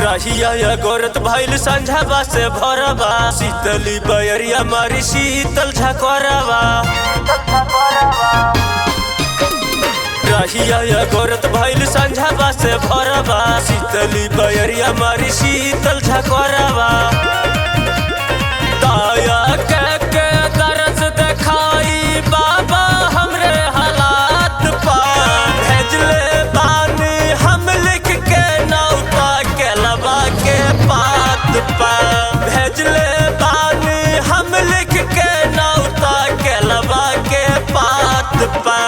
रहिया गोरत भइल संझाबा से भरबा, शीतली बयरिया मारी शीतल झकोरबा। रहिया गोरत भइल संझाबा से भरबा, शीतली बयरिया मारी शीतल झकोरबा। दाया के तरस देखाई बाबा हमरे हालात पा, भेजले बानी हम लिख के नौता के लबा के पात पा। भेजले बानी हम लिख के नौता के लबा के पात पा।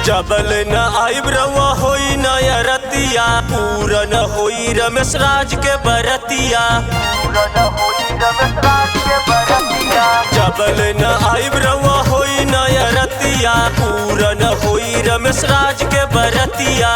जबल न आइब रवा होई नया रतिया, पूरा न होई रमेश राज के बरतिया। जबल न आइब रवा होई नया रतिया, पूरा न होई रमेश राज के बरतिया।